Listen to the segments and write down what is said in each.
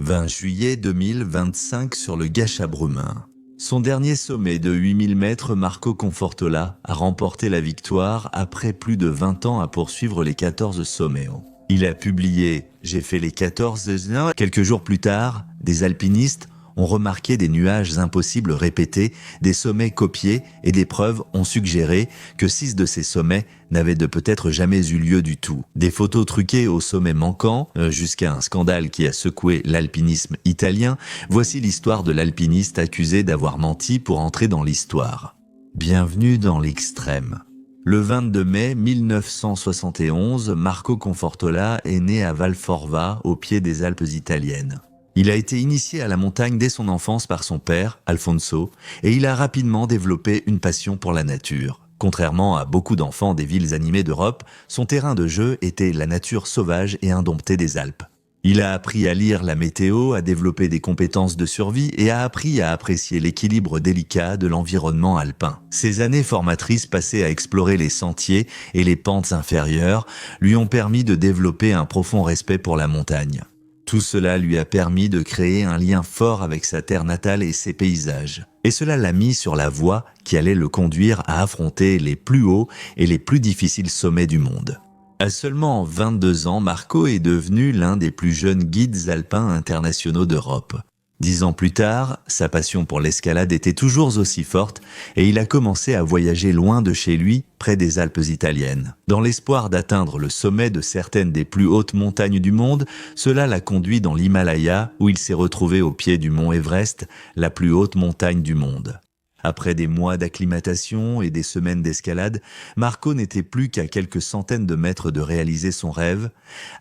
20 juillet 2025 sur le Gâchis Brumain. Son dernier sommet de 8000 mètres, Marco Confortola a remporté la victoire après plus de 20 ans à poursuivre les 14 sommets. Il a publié « J'ai fait les 14 ». Quelques jours plus tard, des alpinistes ont remarqué des nuages impossibles répétés, des sommets copiés et des preuves ont suggéré que 6 de ces sommets n'avaient peut-être jamais eu lieu du tout. Des photos truquées aux sommets manquants, jusqu'à un scandale qui a secoué l'alpinisme italien, voici l'histoire de l'alpiniste accusé d'avoir menti pour entrer dans l'histoire. Bienvenue dans l'extrême. Le 22 mai 1971, Marco Confortola est né à Valforva, au pied des Alpes italiennes. Il a été initié à la montagne dès son enfance par son père, Alfonso, et il a rapidement développé une passion pour la nature. Contrairement à beaucoup d'enfants des villes animées d'Europe, son terrain de jeu était la nature sauvage et indomptée des Alpes. Il a appris à lire la météo, à développer des compétences de survie et a appris à apprécier l'équilibre délicat de l'environnement alpin. Ces années formatrices passées à explorer les sentiers et les pentes inférieures lui ont permis de développer un profond respect pour la montagne. Tout cela lui a permis de créer un lien fort avec sa terre natale et ses paysages. Et cela l'a mis sur la voie qui allait le conduire à affronter les plus hauts et les plus difficiles sommets du monde. À seulement 22 ans, Marco est devenu l'un des plus jeunes guides alpins internationaux d'Europe. 10 ans plus tard, sa passion pour l'escalade était toujours aussi forte et il a commencé à voyager loin de chez lui, près des Alpes italiennes. Dans l'espoir d'atteindre le sommet de certaines des plus hautes montagnes du monde, cela l'a conduit dans l'Himalaya où il s'est retrouvé au pied du mont Everest, la plus haute montagne du monde. Après des mois d'acclimatation et des semaines d'escalade, Marco n'était plus qu'à quelques centaines de mètres de réaliser son rêve,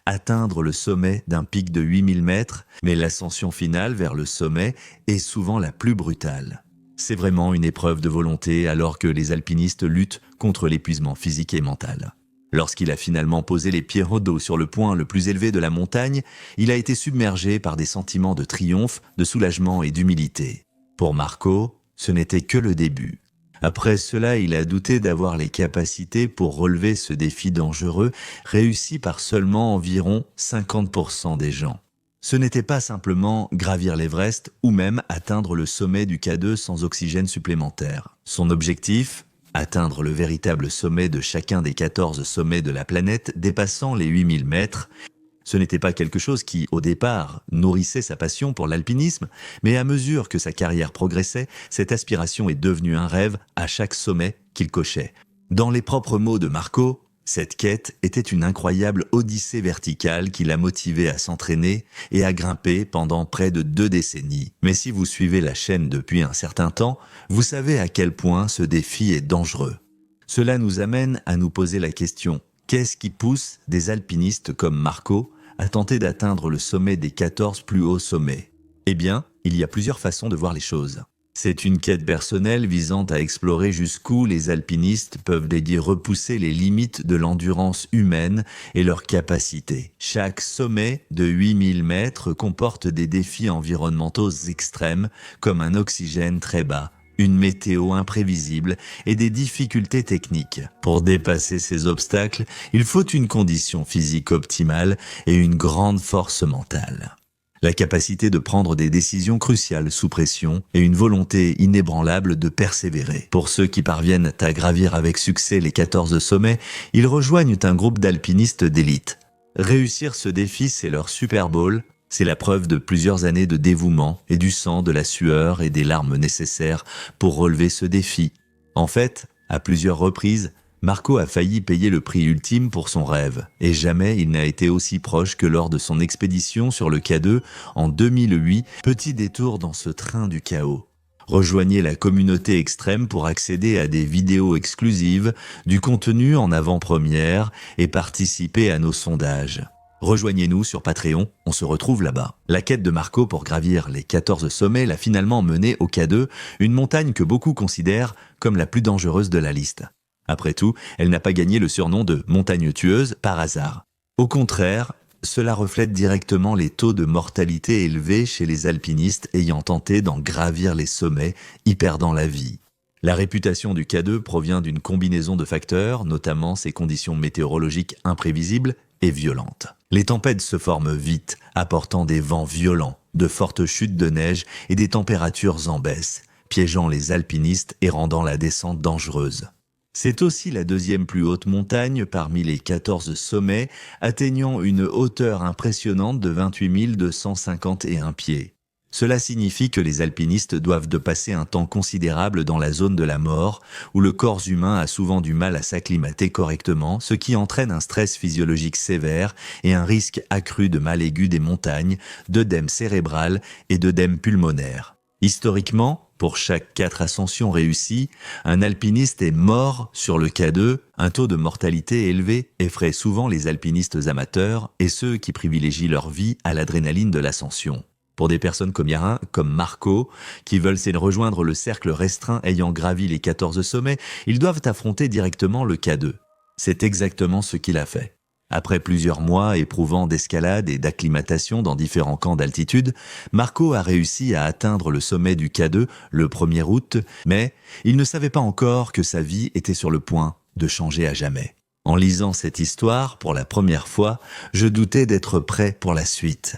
atteindre le sommet d'un pic de 8000 mètres, mais l'ascension finale vers le sommet est souvent la plus brutale. C'est vraiment une épreuve de volonté alors que les alpinistes luttent contre l'épuisement physique et mental. Lorsqu'il a finalement posé les pieds au dos sur le point le plus élevé de la montagne, il a été submergé par des sentiments de triomphe, de soulagement et d'humilité. Pour Marco, ce n'était que le début. Après cela, il a douté d'avoir les capacités pour relever ce défi dangereux, réussi par seulement environ 50% des gens. Ce n'était pas simplement gravir l'Everest ou même atteindre le sommet du K2 sans oxygène supplémentaire. Son objectif ? Atteindre le véritable sommet de chacun des 14 sommets de la planète dépassant les 8000 mètres. Ce n'était pas quelque chose qui, au départ, nourrissait sa passion pour l'alpinisme, mais à mesure que sa carrière progressait, cette aspiration est devenue un rêve à chaque sommet qu'il cochait. Dans les propres mots de Marco, cette quête était une incroyable odyssée verticale qui l'a motivé à s'entraîner et à grimper pendant près de 2 décennies. Mais si vous suivez la chaîne depuis un certain temps, vous savez à quel point ce défi est dangereux. Cela nous amène à nous poser la question, qu'est-ce qui pousse des alpinistes comme Marco à tenter d'atteindre le sommet des 14 plus hauts sommets? Eh bien, il y a plusieurs façons de voir les choses. C'est une quête personnelle visant à explorer jusqu'où les alpinistes peuvent dédier repousser les limites de l'endurance humaine et leurs capacités. Chaque sommet de 8000 mètres comporte des défis environnementaux extrêmes comme un oxygène très bas, une météo imprévisible et des difficultés techniques. Pour dépasser ces obstacles, il faut une condition physique optimale et une grande force mentale. La capacité de prendre des décisions cruciales sous pression et une volonté inébranlable de persévérer. Pour ceux qui parviennent à gravir avec succès les 14 sommets, ils rejoignent un groupe d'alpinistes d'élite. Réussir ce défi, c'est leur Super Bowl. C'est la preuve de plusieurs années de dévouement et du sang, de la sueur et des larmes nécessaires pour relever ce défi. En fait, à plusieurs reprises, Marco a failli payer le prix ultime pour son rêve, et jamais il n'a été aussi proche que lors de son expédition sur le K2 en 2008, petit détour dans ce train du chaos. Rejoignez la communauté extrême pour accéder à des vidéos exclusives, du contenu en avant-première et participer à nos sondages. Rejoignez-nous sur Patreon, on se retrouve là-bas. La quête de Marco pour gravir les 14 sommets l'a finalement mené au K2, une montagne que beaucoup considèrent comme la plus dangereuse de la liste. Après tout, elle n'a pas gagné le surnom de montagne tueuse par hasard. Au contraire, cela reflète directement les taux de mortalité élevés chez les alpinistes ayant tenté d'en gravir les sommets, y perdant la vie. La réputation du K2 provient d'une combinaison de facteurs, notamment ses conditions météorologiques imprévisibles et violente. Les tempêtes se forment vite, apportant des vents violents, de fortes chutes de neige et des températures en baisse, piégeant les alpinistes et rendant la descente dangereuse. C'est aussi la deuxième plus haute montagne parmi les 14 sommets, atteignant une hauteur impressionnante de 28 251 pieds. Cela signifie que les alpinistes doivent de passer un temps considérable dans la zone de la mort, où le corps humain a souvent du mal à s'acclimater correctement, ce qui entraîne un stress physiologique sévère et un risque accru de mal aigu des montagnes, d'œdème cérébral et d'œdème pulmonaire. Historiquement, pour chaque 4 ascensions réussies, un alpiniste est mort sur le K2. Un taux de mortalité élevé effraie souvent les alpinistes amateurs et ceux qui privilégient leur vie à l'adrénaline de l'ascension. Pour des personnes comme Marco, qui veulent rejoindre le cercle restreint ayant gravi les 14 sommets, ils doivent affronter directement le K2. C'est exactement ce qu'il a fait. Après plusieurs mois éprouvant d'escalade et d'acclimatation dans différents camps d'altitude, Marco a réussi à atteindre le sommet du K2 le 1er août, mais il ne savait pas encore que sa vie était sur le point de changer à jamais. En lisant cette histoire pour la première fois, je doutais d'être prêt pour la suite.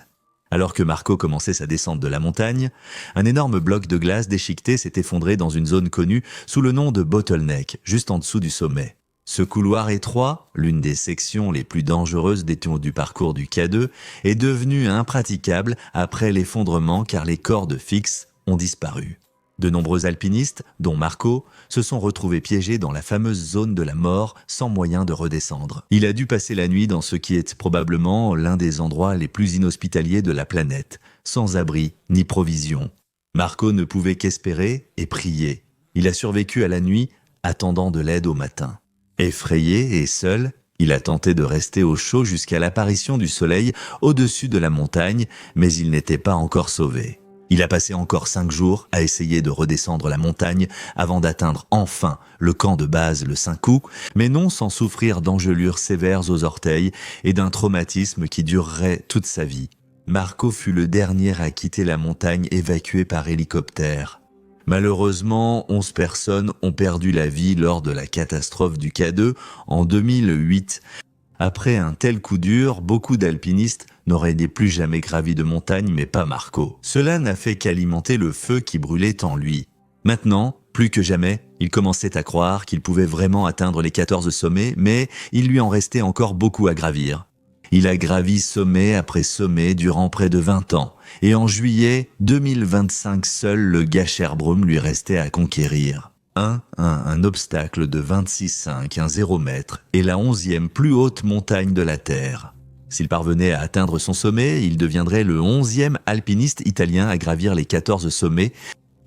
Alors que Marco commençait sa descente de la montagne, un énorme bloc de glace déchiqueté s'est effondré dans une zone connue sous le nom de Bottleneck, juste en dessous du sommet. Ce couloir étroit, l'une des sections les plus dangereuses du parcours du K2, est devenu impraticable après l'effondrement car les cordes fixes ont disparu. De nombreux alpinistes, dont Marco, se sont retrouvés piégés dans la fameuse zone de la mort sans moyen de redescendre. Il a dû passer la nuit dans ce qui est probablement l'un des endroits les plus inhospitaliers de la planète, sans abri ni provisions. Marco ne pouvait qu'espérer et prier. Il a survécu à la nuit, attendant de l'aide au matin. Effrayé et seul, il a tenté de rester au chaud jusqu'à l'apparition du soleil au-dessus de la montagne, mais il n'était pas encore sauvé. Il a passé encore 5 jours à essayer de redescendre la montagne avant d'atteindre enfin le camp de base le 5 août, mais non sans souffrir d'engelures sévères aux orteils et d'un traumatisme qui durerait toute sa vie. Marco fut le dernier à quitter la montagne évacué par hélicoptère. Malheureusement, 11 personnes ont perdu la vie lors de la catastrophe du K2 en 2008. Après un tel coup dur, beaucoup d'alpinistes n'auraient plus jamais gravi de montagne, mais pas Marco. Cela n'a fait qu'alimenter le feu qui brûlait en lui. Maintenant, plus que jamais, il commençait à croire qu'il pouvait vraiment atteindre les 14 sommets, mais il lui en restait encore beaucoup à gravir. Il a gravi sommet après sommet durant près de 20 ans, et en juillet 2025, seul le Gasherbrum lui restait à conquérir. Un obstacle de 26,5, un 0 mètre, est la 11e plus haute montagne de la Terre. S'il parvenait à atteindre son sommet, il deviendrait le 11e alpiniste italien à gravir les 14 sommets.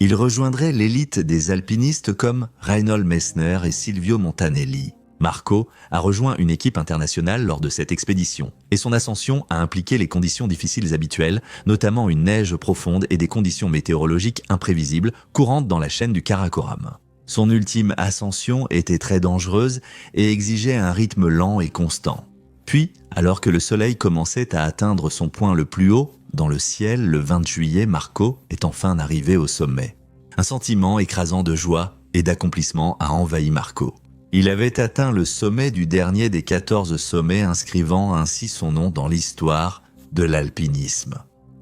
Il rejoindrait l'élite des alpinistes comme Reinhold Messner et Silvio Montanelli. Marco a rejoint une équipe internationale lors de cette expédition, et son ascension a impliqué les conditions difficiles habituelles, notamment une neige profonde et des conditions météorologiques imprévisibles courantes dans la chaîne du Karakoram. Son ultime ascension était très dangereuse et exigeait un rythme lent et constant. Puis, alors que le soleil commençait à atteindre son point le plus haut, dans le ciel, le 20 juillet, Marco est enfin arrivé au sommet. Un sentiment écrasant de joie et d'accomplissement a envahi Marco. Il avait atteint le sommet du dernier des 14 sommets, inscrivant ainsi son nom dans l'histoire de l'alpinisme.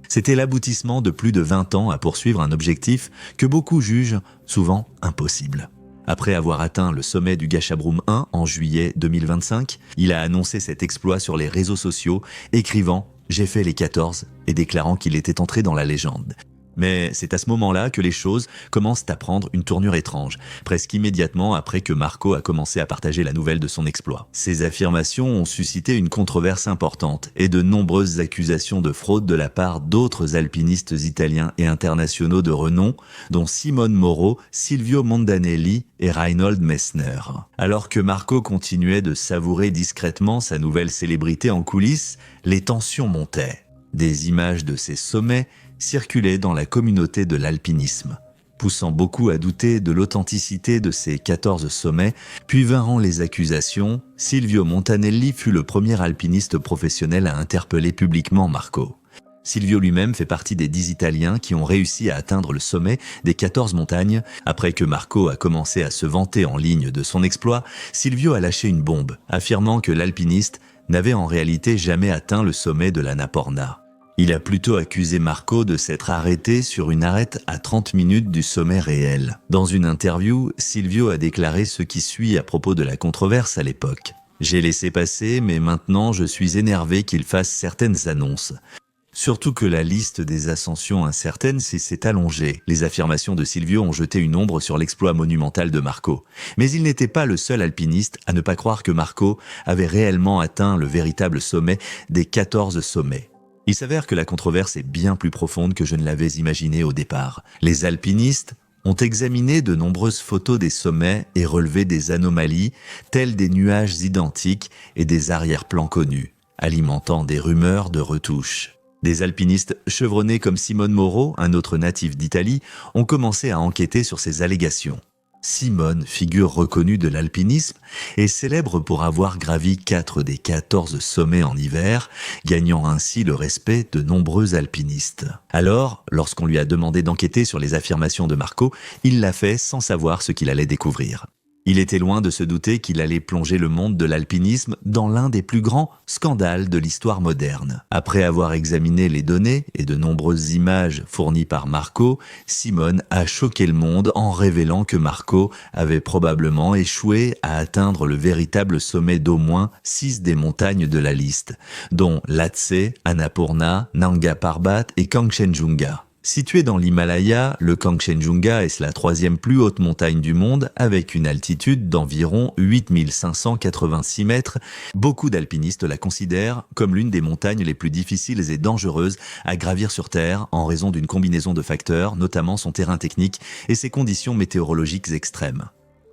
C'était l'aboutissement de plus de 20 ans à poursuivre un objectif que beaucoup jugent souvent impossible. Après avoir atteint le sommet du Gasherbrum 1 en juillet 2025, il a annoncé cet exploit sur les réseaux sociaux, écrivant « J'ai fait les 14 » et déclarant qu'il était entré dans la légende. Mais c'est à ce moment-là que les choses commencent à prendre une tournure étrange, presque immédiatement après que Marco a commencé à partager la nouvelle de son exploit. Ces affirmations ont suscité une controverse importante et de nombreuses accusations de fraude de la part d'autres alpinistes italiens et internationaux de renom, dont Simone Moro, Silvio Montanelli et Reinhold Messner. Alors que Marco continuait de savourer discrètement sa nouvelle célébrité en coulisses, les tensions montaient. Des images de ces sommets circulaient dans la communauté de l'alpinisme, poussant beaucoup à douter de l'authenticité de ces 14 sommets, puis vinrent les accusations. Silvio Montanelli fut le premier alpiniste professionnel à interpeller publiquement Marco. Silvio lui-même fait partie des 10 Italiens qui ont réussi à atteindre le sommet des 14 montagnes. Après que Marco a commencé à se vanter en ligne de son exploit, Silvio a lâché une bombe, affirmant que l'alpiniste n'avait en réalité jamais atteint le sommet de l'Annapurna. Il a plutôt accusé Marco de s'être arrêté sur une arête à 30 minutes du sommet réel. Dans une interview, Silvio a déclaré ce qui suit à propos de la controverse à l'époque. « J'ai laissé passer, mais maintenant je suis énervé qu'il fasse certaines annonces. Surtout que la liste des ascensions incertaines s'est allongée. Les affirmations de Silvio ont jeté une ombre sur l'exploit monumental de Marco. Mais il n'était pas le seul alpiniste à ne pas croire que Marco avait réellement atteint le véritable sommet des 14 sommets. Il s'avère que la controverse est bien plus profonde que je ne l'avais imaginé au départ. Les alpinistes ont examiné de nombreuses photos des sommets et relevé des anomalies, telles des nuages identiques et des arrière-plans connus, alimentant des rumeurs de retouches. Des alpinistes chevronnés comme Simone Moro, un autre natif d'Italie, ont commencé à enquêter sur ces allégations. Simone, figure reconnue de l'alpinisme, est célèbre pour avoir gravi 4 des 14 sommets en hiver, gagnant ainsi le respect de nombreux alpinistes. Alors, lorsqu'on lui a demandé d'enquêter sur les affirmations de Marco, il l'a fait sans savoir ce qu'il allait découvrir. Il était loin de se douter qu'il allait plonger le monde de l'alpinisme dans l'un des plus grands scandales de l'histoire moderne. Après avoir examiné les données et de nombreuses images fournies par Marco, Simone a choqué le monde en révélant que Marco avait probablement échoué à atteindre le véritable sommet d'au moins 6 des montagnes de la liste, dont Lhotse, Annapurna, Nanga Parbat et Kangchenjunga. Situé dans l'Himalaya, le Kangchenjunga est la 3e plus haute montagne du monde avec une altitude d'environ 8586 mètres. Beaucoup d'alpinistes la considèrent comme l'une des montagnes les plus difficiles et dangereuses à gravir sur Terre en raison d'une combinaison de facteurs, notamment son terrain technique et ses conditions météorologiques extrêmes.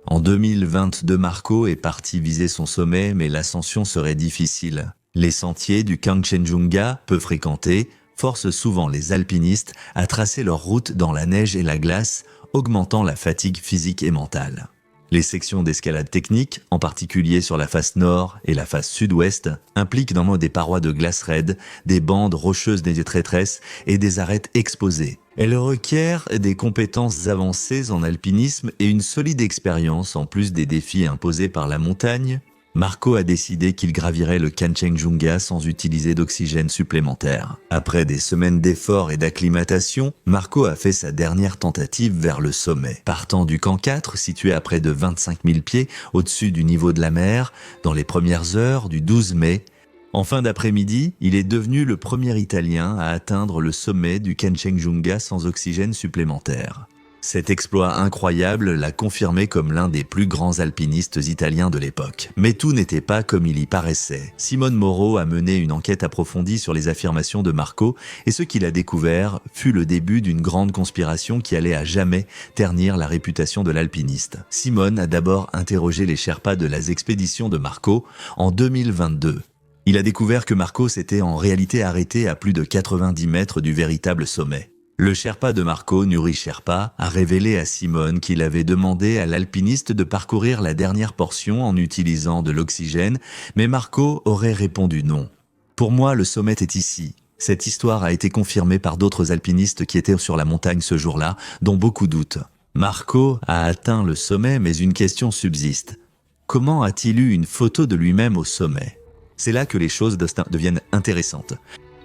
En 2022, Marco est parti viser son sommet, mais l'ascension serait difficile. Les sentiers du Kangchenjunga, peu fréquentés, forcent souvent les alpinistes à tracer leur route dans la neige et la glace, augmentant la fatigue physique et mentale. Les sections d'escalade technique, en particulier sur la face nord et la face sud-ouest, impliquent dans des parois de glace raides, des bandes rocheuses des traîtresses et des arêtes exposées. Elles requièrent des compétences avancées en alpinisme et une solide expérience en plus des défis imposés par la montagne. Marco a décidé qu'il gravirait le Kangchenjunga sans utiliser d'oxygène supplémentaire. Après des semaines d'efforts et d'acclimatation, Marco a fait sa dernière tentative vers le sommet. Partant du camp 4, situé à près de 25 000 pieds au-dessus du niveau de la mer, dans les premières heures du 12 mai, en fin d'après-midi, il est devenu le premier Italien à atteindre le sommet du Kangchenjunga sans oxygène supplémentaire. Cet exploit incroyable l'a confirmé comme l'un des plus grands alpinistes italiens de l'époque. Mais tout n'était pas comme il y paraissait. Simone Moro a mené une enquête approfondie sur les affirmations de Marco et ce qu'il a découvert fut le début d'une grande conspiration qui allait à jamais ternir la réputation de l'alpiniste. Simone a d'abord interrogé les Sherpas de la expédition de Marco en 2022. Il a découvert que Marco s'était en réalité arrêté à plus de 90 mètres du véritable sommet. Le Sherpa de Marco, Nuri Sherpa, a révélé à Simone qu'il avait demandé à l'alpiniste de parcourir la dernière portion en utilisant de l'oxygène, mais Marco aurait répondu non. « Pour moi, le sommet est ici. » Cette histoire a été confirmée par d'autres alpinistes qui étaient sur la montagne ce jour-là, dont beaucoup doutent. Marco a atteint le sommet, mais une question subsiste. Comment a-t-il eu une photo de lui-même au sommet? C'est là que les choses deviennent intéressantes.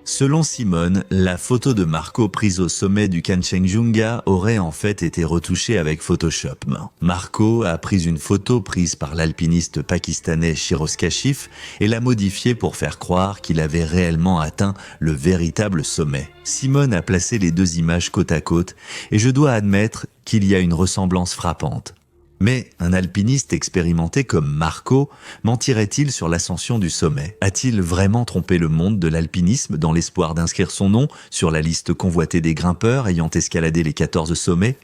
Selon Simone, la photo de Marco prise au sommet du Kangchenjunga aurait en fait été retouchée avec Photoshop. Marco a pris une photo prise par l'alpiniste pakistanais Shiroz Kashif et l'a modifiée pour faire croire qu'il avait réellement atteint le véritable sommet. Simone a placé les deux images côte à côte et je dois admettre qu'il y a une ressemblance frappante. Mais un alpiniste expérimenté comme Marco mentirait-il sur l'ascension du sommet? A-t-il vraiment trompé le monde de l'alpinisme dans l'espoir d'inscrire son nom sur la liste convoitée des grimpeurs ayant escaladé les 14 sommets?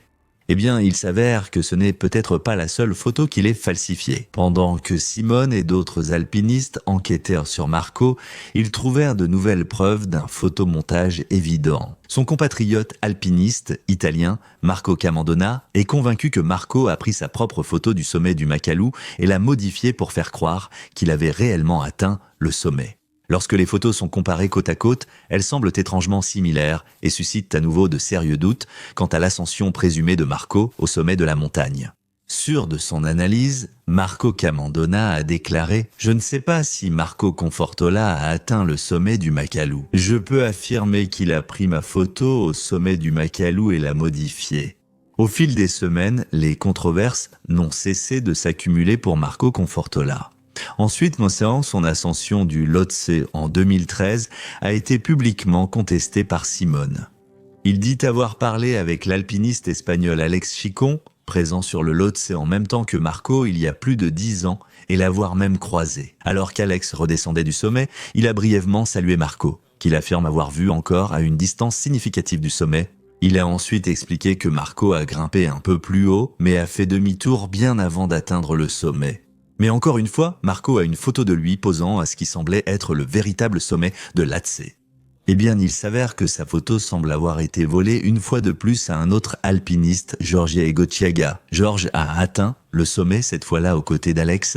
Eh bien, il s'avère que ce n'est peut-être pas la seule photo qu'il ait falsifiée. Pendant que Simone et d'autres alpinistes enquêtèrent sur Marco, ils trouvèrent de nouvelles preuves d'un photomontage évident. Son compatriote alpiniste italien, Marco Camandona, est convaincu que Marco a pris sa propre photo du sommet du Makalu et l'a modifiée pour faire croire qu'il avait réellement atteint le sommet. Lorsque les photos sont comparées côte à côte, elles semblent étrangement similaires et suscitent à nouveau de sérieux doutes quant à l'ascension présumée de Marco au sommet de la montagne. Sûr de son analyse, Marco Camandona a déclaré « Je ne sais pas si Marco Confortola a atteint le sommet du Makalu. Je peux affirmer qu'il a pris ma photo au sommet du Makalu et l'a modifiée. » Au fil des semaines, les controverses n'ont cessé de s'accumuler pour Marco Confortola. Ensuite, concernant son ascension du Lhotse en 2013, a été publiquement contesté par Simone. Il dit avoir parlé avec l'alpiniste espagnol Alex Chicon, présent sur le Lhotse en même temps que Marco il y a plus de 10 ans, et l'avoir même croisé. Alors qu'Alex redescendait du sommet, il a brièvement salué Marco, qu'il affirme avoir vu encore à une distance significative du sommet. Il a ensuite expliqué que Marco a grimpé un peu plus haut, mais a fait demi-tour bien avant d'atteindre le sommet. Mais encore une fois, Marco a une photo de lui posant à ce qui semblait être le véritable sommet de l'Lhotse. Eh bien, il s'avère que sa photo semble avoir été volée une fois de plus à un autre alpiniste, Jorge Egochiaga. Georges a atteint le sommet, cette fois-là aux côtés d'Alex,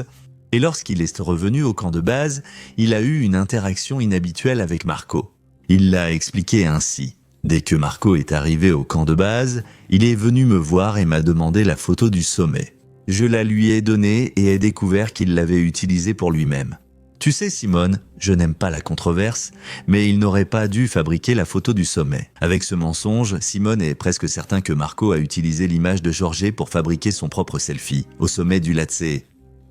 et lorsqu'il est revenu au camp de base, il a eu une interaction inhabituelle avec Marco. Il l'a expliqué ainsi. Dès que Marco est arrivé au camp de base, il est venu me voir et m'a demandé la photo du sommet. Je la lui ai donnée et ai découvert qu'il l'avait utilisée pour lui-même. Tu sais Simone, je n'aime pas la controverse, mais il n'aurait pas dû fabriquer la photo du sommet. Avec ce mensonge, Simone est presque certain que Marco a utilisé l'image de Jorge pour fabriquer son propre selfie, au sommet du Lhotse.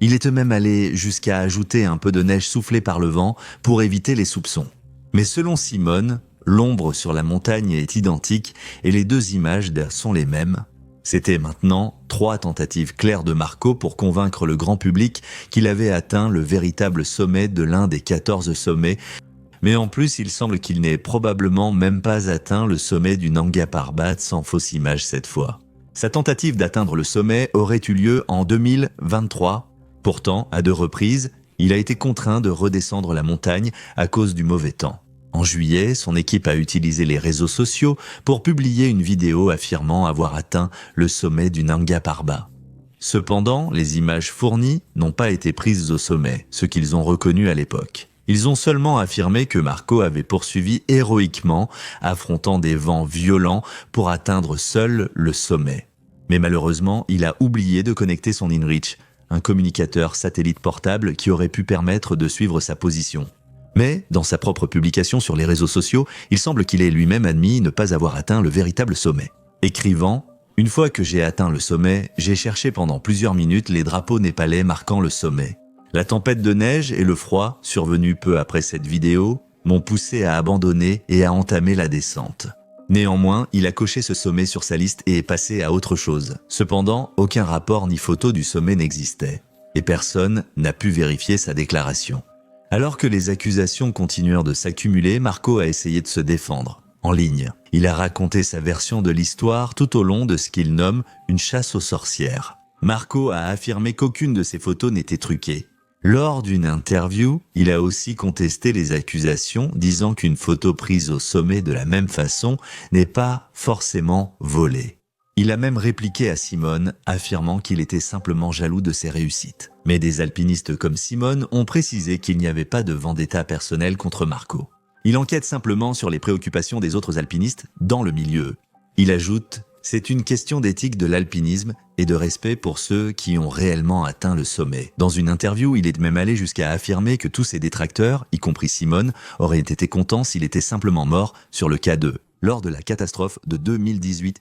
Il est même allé jusqu'à ajouter un peu de neige soufflée par le vent pour éviter les soupçons. Mais selon Simone, l'ombre sur la montagne est identique et les deux images sont les mêmes. C'était maintenant 3 tentatives claires de Marco pour convaincre le grand public qu'il avait atteint le véritable sommet de l'un des 14 sommets. Mais en plus, il semble qu'il n'ait probablement même pas atteint le sommet du Nanga Parbat sans fausse image cette fois. Sa tentative d'atteindre le sommet aurait eu lieu en 2023. Pourtant, à 2 reprises, il a été contraint de redescendre la montagne à cause du mauvais temps. En juillet, son équipe a utilisé les réseaux sociaux pour publier une vidéo affirmant avoir atteint le sommet du Nanga Parbat. Cependant, les images fournies n'ont pas été prises au sommet, ce qu'ils ont reconnu à l'époque. Ils ont seulement affirmé que Marco avait poursuivi héroïquement, affrontant des vents violents pour atteindre seul le sommet. Mais malheureusement, il a oublié de connecter son InReach, un communicateur satellite portable qui aurait pu permettre de suivre sa position. Mais, dans sa propre publication sur les réseaux sociaux, il semble qu'il ait lui-même admis ne pas avoir atteint le véritable sommet. Écrivant « Une fois que j'ai atteint le sommet, j'ai cherché pendant plusieurs minutes les drapeaux népalais marquant le sommet. La tempête de neige et le froid, survenus peu après cette vidéo, m'ont poussé à abandonner et à entamer la descente. Néanmoins, il a coché ce sommet sur sa liste et est passé à autre chose. Cependant, aucun rapport ni photo du sommet n'existait. Et personne n'a pu vérifier sa déclaration. » Alors que les accusations continuèrent de s'accumuler, Marco a essayé de se défendre, en ligne. Il a raconté sa version de l'histoire tout au long de ce qu'il nomme une chasse aux sorcières. Marco a affirmé qu'aucune de ses photos n'était truquée. Lors d'une interview, il a aussi contesté les accusations, disant qu'une photo prise au sommet de la même façon n'est pas forcément volée. Il a même répliqué à Simone, affirmant qu'il était simplement jaloux de ses réussites. Mais des alpinistes comme Simone ont précisé qu'il n'y avait pas de vendetta personnelle contre Marco. Il enquête simplement sur les préoccupations des autres alpinistes dans le milieu. Il ajoute « C'est une question d'éthique de l'alpinisme et de respect pour ceux qui ont réellement atteint le sommet. » Dans une interview, il est même allé jusqu'à affirmer que tous ses détracteurs, y compris Simone, auraient été contents s'il était simplement mort sur le K2, lors de la catastrophe de 2018.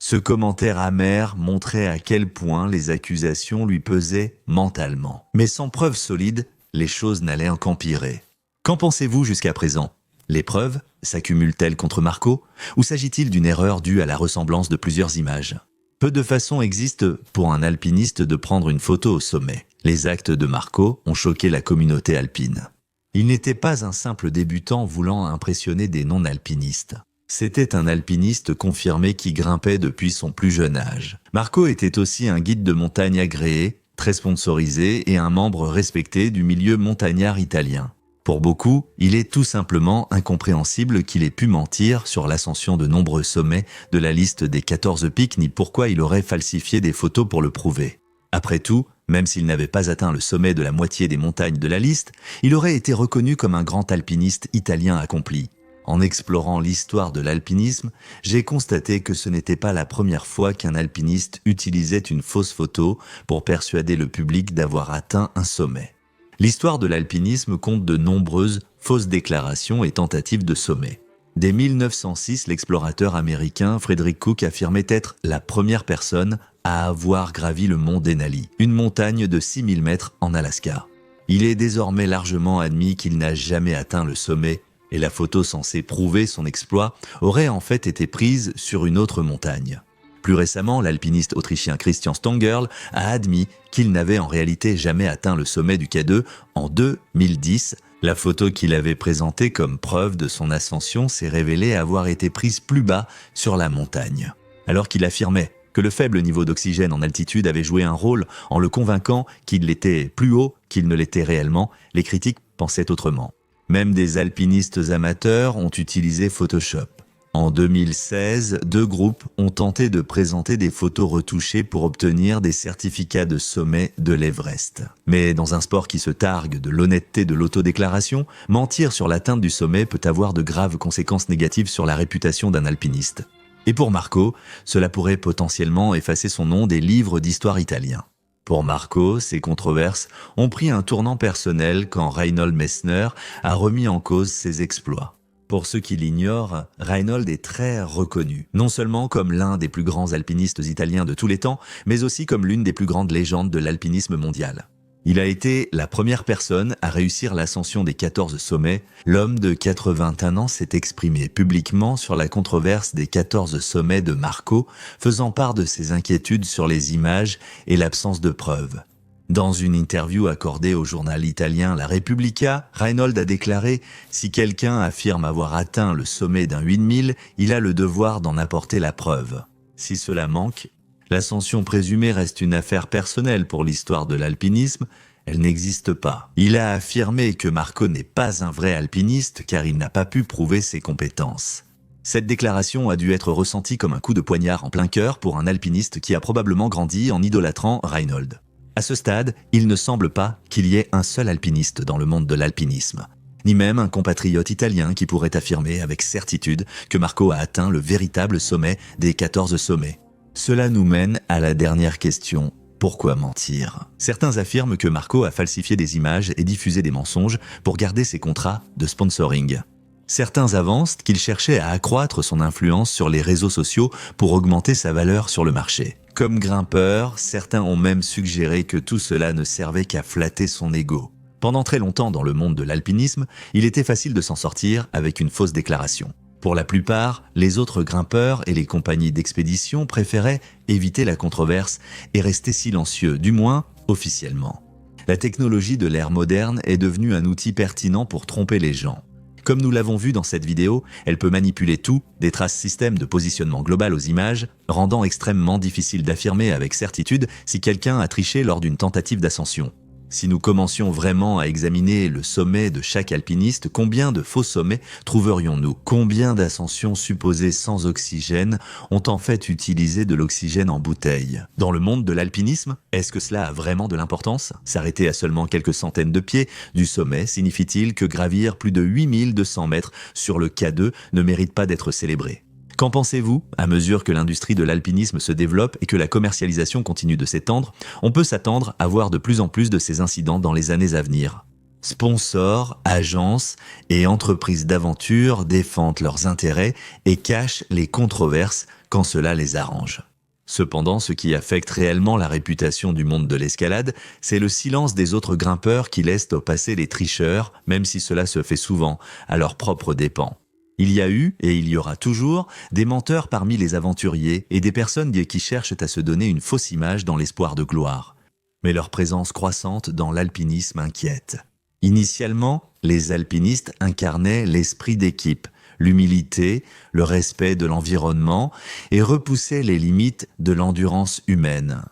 Ce commentaire amer montrait à quel point les accusations lui pesaient mentalement. Mais sans preuves solides, les choses n'allaient qu'empirer. Qu'en pensez-vous jusqu'à présent? Les preuves s'accumulent-elles contre Marco? Ou s'agit-il d'une erreur due à la ressemblance de plusieurs images? Peu de façons existent pour un alpiniste de prendre une photo au sommet. Les actes de Marco ont choqué la communauté alpine. Il n'était pas un simple débutant voulant impressionner des non-alpinistes. C'était un alpiniste confirmé qui grimpait depuis son plus jeune âge. Marco était aussi un guide de montagne agréé, très sponsorisé et un membre respecté du milieu montagnard italien. Pour beaucoup, il est tout simplement incompréhensible qu'il ait pu mentir sur l'ascension de nombreux sommets de la liste des 14 pics ni pourquoi il aurait falsifié des photos pour le prouver. Après tout, même s'il n'avait pas atteint le sommet de la moitié des montagnes de la liste, il aurait été reconnu comme un grand alpiniste italien accompli. En explorant l'histoire de l'alpinisme, j'ai constaté que ce n'était pas la première fois qu'un alpiniste utilisait une fausse photo pour persuader le public d'avoir atteint un sommet. L'histoire de l'alpinisme compte de nombreuses fausses déclarations et tentatives de sommet. Dès 1906, l'explorateur américain Frederick Cook affirmait être la première personne à avoir gravi le mont Denali, une montagne de 6000 mètres en Alaska. Il est désormais largement admis qu'il n'a jamais atteint le sommet et la photo censée prouver son exploit aurait en fait été prise sur une autre montagne. Plus récemment, l'alpiniste autrichien Christian Stangerl a admis qu'il n'avait en réalité jamais atteint le sommet du K2 en 2010. La photo qu'il avait présentée comme preuve de son ascension s'est révélée avoir été prise plus bas sur la montagne. Alors qu'il affirmait que le faible niveau d'oxygène en altitude avait joué un rôle en le convainquant qu'il était plus haut qu'il ne l'était réellement, les critiques pensaient autrement. Même des alpinistes amateurs ont utilisé Photoshop. En 2016, 2 groupes ont tenté de présenter des photos retouchées pour obtenir des certificats de sommet de l'Everest. Mais dans un sport qui se targue de l'honnêteté de l'autodéclaration, mentir sur l'atteinte du sommet peut avoir de graves conséquences négatives sur la réputation d'un alpiniste. Et pour Marco, cela pourrait potentiellement effacer son nom des livres d'histoire italiens. Pour Marco, ces controverses ont pris un tournant personnel quand Reinhold Messner a remis en cause ses exploits. Pour ceux qui l'ignorent, Reinhold est très reconnu, non seulement comme l'un des plus grands alpinistes italiens de tous les temps, mais aussi comme l'une des plus grandes légendes de l'alpinisme mondial. Il a été la première personne à réussir l'ascension des 14 sommets. L'homme de 81 ans s'est exprimé publiquement sur la controverse des 14 sommets de Marco, faisant part de ses inquiétudes sur les images et l'absence de preuves. Dans une interview accordée au journal italien La Repubblica, Reinhold a déclaré « Si quelqu'un affirme avoir atteint le sommet d'un 8000, il a le devoir d'en apporter la preuve. Si cela manque, l'ascension présumée reste une affaire personnelle pour l'histoire de l'alpinisme, elle n'existe pas. » Il a affirmé que Marco n'est pas un vrai alpiniste car il n'a pas pu prouver ses compétences. Cette déclaration a dû être ressentie comme un coup de poignard en plein cœur pour un alpiniste qui a probablement grandi en idolâtrant Reinhold. À ce stade, il ne semble pas qu'il y ait un seul alpiniste dans le monde de l'alpinisme, ni même un compatriote italien qui pourrait affirmer avec certitude que Marco a atteint le véritable sommet des 14 sommets. Cela nous mène à la dernière question. Pourquoi mentir? Certains affirment que Marco a falsifié des images et diffusé des mensonges pour garder ses contrats de sponsoring. Certains avancent qu'il cherchait à accroître son influence sur les réseaux sociaux pour augmenter sa valeur sur le marché. Comme grimpeur, certains ont même suggéré que tout cela ne servait qu'à flatter son ego. Pendant très longtemps dans le monde de l'alpinisme, il était facile de s'en sortir avec une fausse déclaration. Pour la plupart, les autres grimpeurs et les compagnies d'expédition préféraient éviter la controverse et rester silencieux, du moins officiellement. La technologie de l'ère moderne est devenue un outil pertinent pour tromper les gens. Comme nous l'avons vu dans cette vidéo, elle peut manipuler tout, des traces système de positionnement global aux images, rendant extrêmement difficile d'affirmer avec certitude si quelqu'un a triché lors d'une tentative d'ascension. Si nous commencions vraiment à examiner le sommet de chaque alpiniste, combien de faux sommets trouverions-nous? Combien d'ascensions supposées sans oxygène ont en fait utilisé de l'oxygène en bouteille? Dans le monde de l'alpinisme, est-ce que cela a vraiment de l'importance? S'arrêter à seulement quelques centaines de pieds du sommet signifie-t-il que gravir plus de 8200 mètres sur le K2 ne mérite pas d'être célébré? Qu'en pensez-vous? À mesure que l'industrie de l'alpinisme se développe et que la commercialisation continue de s'étendre, on peut s'attendre à voir de plus en plus de ces incidents dans les années à venir. Sponsors, agences et entreprises d'aventure défendent leurs intérêts et cachent les controverses quand cela les arrange. Cependant, ce qui affecte réellement la réputation du monde de l'escalade, c'est le silence des autres grimpeurs qui laissent passer les tricheurs, même si cela se fait souvent à leurs propres dépens. Il y a eu, et il y aura toujours, des menteurs parmi les aventuriers et des personnes qui cherchent à se donner une fausse image dans l'espoir de gloire. Mais leur présence croissante dans l'alpinisme inquiète. Initialement, les alpinistes incarnaient l'esprit d'équipe, l'humilité, le respect de l'environnement et repoussaient les limites de l'endurance humaine.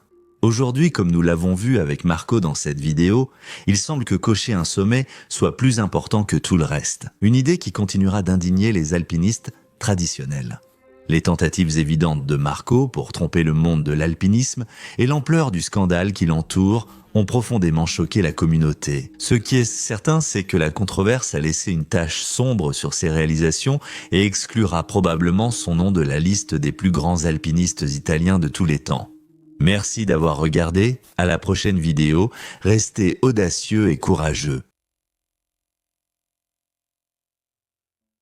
Aujourd'hui, comme nous l'avons vu avec Marco dans cette vidéo, il semble que cocher un sommet soit plus important que tout le reste. Une idée qui continuera d'indigner les alpinistes traditionnels. Les tentatives évidentes de Marco pour tromper le monde de l'alpinisme et l'ampleur du scandale qui l'entoure ont profondément choqué la communauté. Ce qui est certain, c'est que la controverse a laissé une tache sombre sur ses réalisations et exclura probablement son nom de la liste des plus grands alpinistes italiens de tous les temps. Merci d'avoir regardé, à la prochaine vidéo, restez audacieux et courageux.